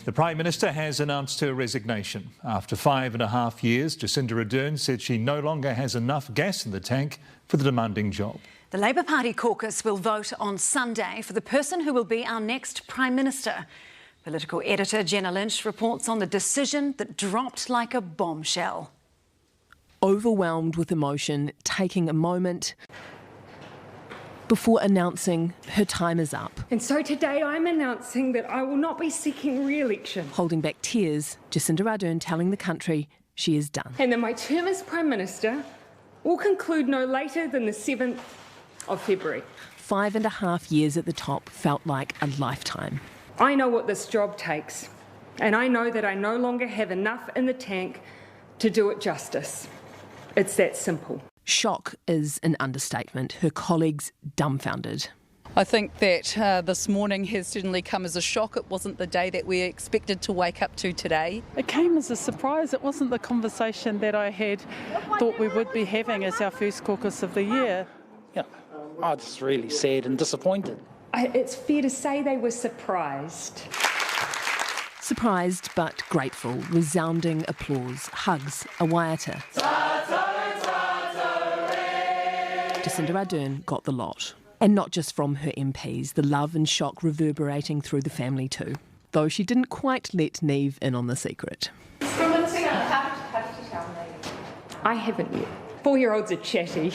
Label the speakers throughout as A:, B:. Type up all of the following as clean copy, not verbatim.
A: The Prime Minister has announced her resignation. After 5.5 years, Jacinda Ardern said she no longer has enough gas in the tank for the demanding job.
B: The Labour Party caucus will vote on Sunday for the person who will be our next Prime Minister. Political editor Jenna Lynch reports on the decision that dropped like a bombshell.
C: Overwhelmed with emotion, taking a moment before announcing her time is up.
D: And so today I'm announcing that I will not be seeking re-election.
C: Holding back tears, Jacinda Ardern telling the country she is done.
D: And that my term as Prime Minister will conclude no later than the 7th of February.
C: 5.5 years at the top felt like a lifetime.
D: I know what this job takes, and I know that I no longer have enough in the tank to do it justice. It's that simple.
C: Shock is an understatement. Her colleagues dumbfounded.
E: I think that this morning has certainly come as a shock. It wasn't the day that we expected to wake up to today.
F: It came as a surprise. It wasn't the conversation that I had thought we would be having as our first caucus of the year.
G: Yeah, I was just really sad and disappointed.
D: It's fair to say they were surprised.
C: Surprised but grateful. Resounding applause, hugs, a waiata. Jacinda Ardern got the lot. And not just from her MPs, the love and shock reverberating through the family too. Though she didn't quite let Neve in on the secret.
D: I haven't yet. 4-year-olds are chatty.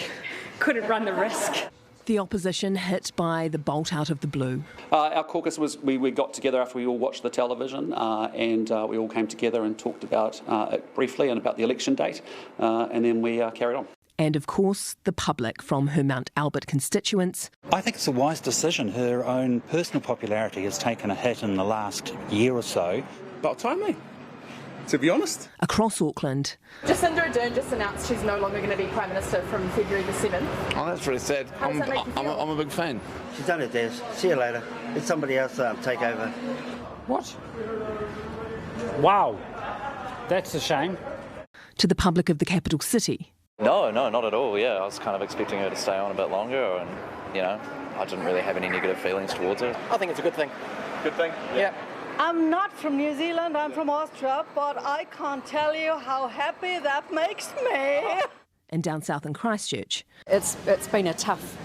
D: Couldn't run the risk.
C: The opposition hit by the bolt out of the blue.
H: Our caucus was, we got together after we all watched the television and we all came together and talked about it briefly and about the election date and then we carried on.
C: And of course, the public from her Mount Albert constituents.
G: I think it's a wise decision. Her own personal popularity has taken a hit in the last year or so.
I: About time, mate, to be honest.
C: Across Auckland.
J: Jacinda Ardern just announced she's no longer going to be Prime Minister from February the 7th.
I: Oh, that's pretty sad. I'm a big fan.
K: She's done it, Des. See you later. Let somebody else take over.
G: What? Wow, that's a shame.
C: To the public of the capital city.
L: No, not at all, yeah. I was kind of expecting her to stay on a bit longer and, you know, I didn't really have any negative feelings towards her.
M: I think it's a good thing.
L: Good thing?
M: Yeah.
N: I'm not from New Zealand, I'm from Austria, but I can't tell you how happy that makes me.
C: And down south in Christchurch.
O: It's been a tough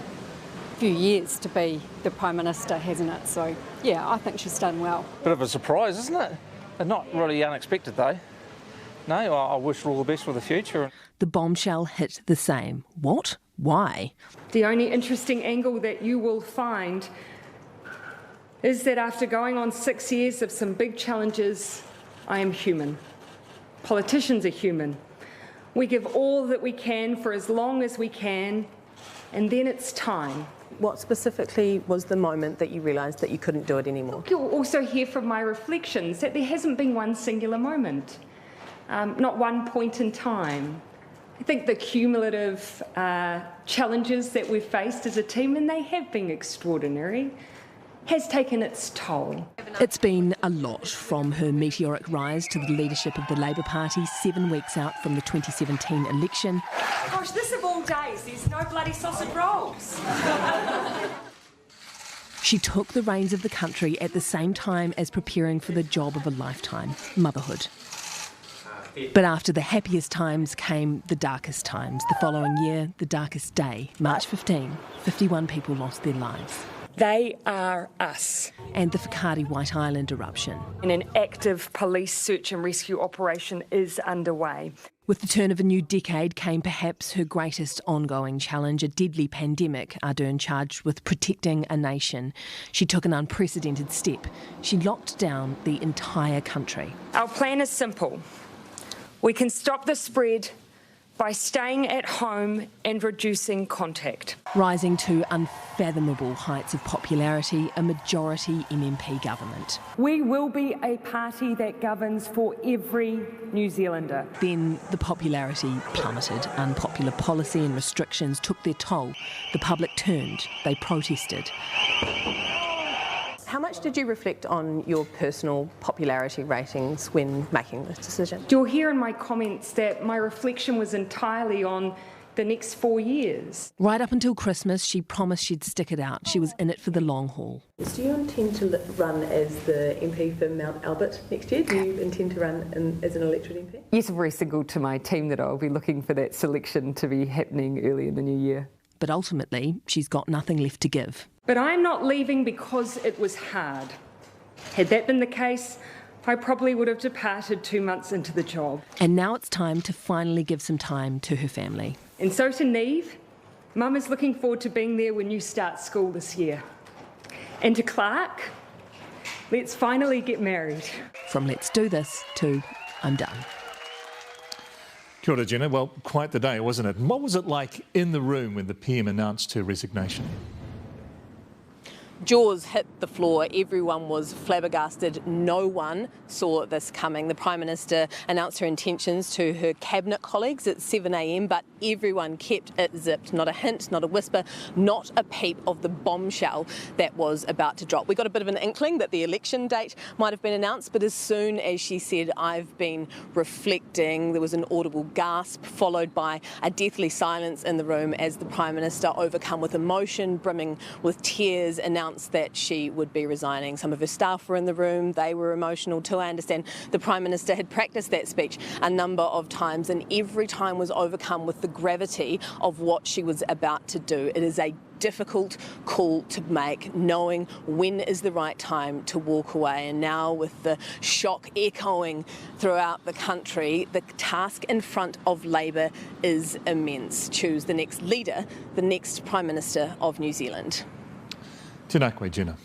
O: few years to be the Prime Minister, hasn't it? So, yeah, I think she's done well.
P: Bit of a surprise, isn't it? Not really unexpected, though. No, I wish her all the best for the future.
C: The bombshell hit the same. What? Why?
D: The only interesting angle that you will find is that after going on 6 years of some big challenges, I am human. Politicians are human. We give all that we can for as long as we can, and then it's time.
Q: What specifically was the moment that you realised that you couldn't do it anymore?
D: You'll also hear from my reflections that there hasn't been one singular moment, not one point in time. I think the cumulative challenges that we've faced as a team, and they have been extraordinary, has taken its toll.
C: It's been a lot, from her meteoric rise to the leadership of the Labour Party 7 weeks out from the 2017 election.
D: Gosh, this of all days, there's no bloody sausage rolls.
C: She took the reins of the country at the same time as preparing for the job of a lifetime, motherhood. But after the happiest times came the darkest times. The following year, the darkest day, March 15, 51 people lost their lives.
D: They are us.
C: And the Whakaari White Island eruption.
D: And an active police search and rescue operation is underway.
C: With the turn of a new decade came perhaps her greatest ongoing challenge, a deadly pandemic. Ardern charged with protecting a nation. She took an unprecedented step. She locked down the entire country.
D: Our plan is simple. We can stop the spread by staying at home and reducing contact.
C: Rising to unfathomable heights of popularity, a majority MMP government.
D: We will be a party that governs for every New Zealander.
C: Then the popularity plummeted. Unpopular policy and restrictions took their toll. The public turned. They protested.
Q: How much did you reflect on your personal popularity ratings when making this decision?
D: You'll hear in my comments that my reflection was entirely on the next 4 years.
C: Right up until Christmas, she promised she'd stick it out. She was in it for the long haul.
Q: Do you intend to run as the MP for Mount Albert next year? Do you intend to run as an elected MP?
M: Yes, I've already signalled to my team that I'll be looking for that selection to be happening early in the new year.
C: But ultimately, she's got nothing left to give.
D: But I'm not leaving because it was hard. Had that been the case, I probably would have departed 2 months into the job.
C: And now it's time to finally give some time to her family.
D: And so to Neve, Mum is looking forward to being there when you start school this year. And to Clark, let's finally get married.
C: From let's do this to I'm done.
A: Kia ora, Jenna. Well, quite the day, wasn't it? And what was it like in the room when the PM announced her resignation?
C: Jaws hit the floor. Everyone was flabbergasted. No one saw this coming. The Prime Minister announced her intentions to her cabinet colleagues at 7 a.m, but everyone kept it zipped. Not a hint, not a whisper, not a peep of the bombshell that was about to drop. We got a bit of an inkling that the election date might have been announced, but as soon as she said, "I've been reflecting," there was an audible gasp, followed by a deathly silence in the room as the Prime Minister, overcome with emotion, brimming with tears, announced that she would be resigning. Some of her staff were in the room. They were emotional too. I understand the Prime Minister had practiced that speech a number of times, and every time was overcome with the gravity of what she was about to do. It is a difficult call to make, knowing when is the right time to walk away. And now, with the shock echoing throughout the country, the task in front of Labour is immense. Choose the next leader, the next Prime Minister of New Zealand.
A: Tēnā koe, Jenna.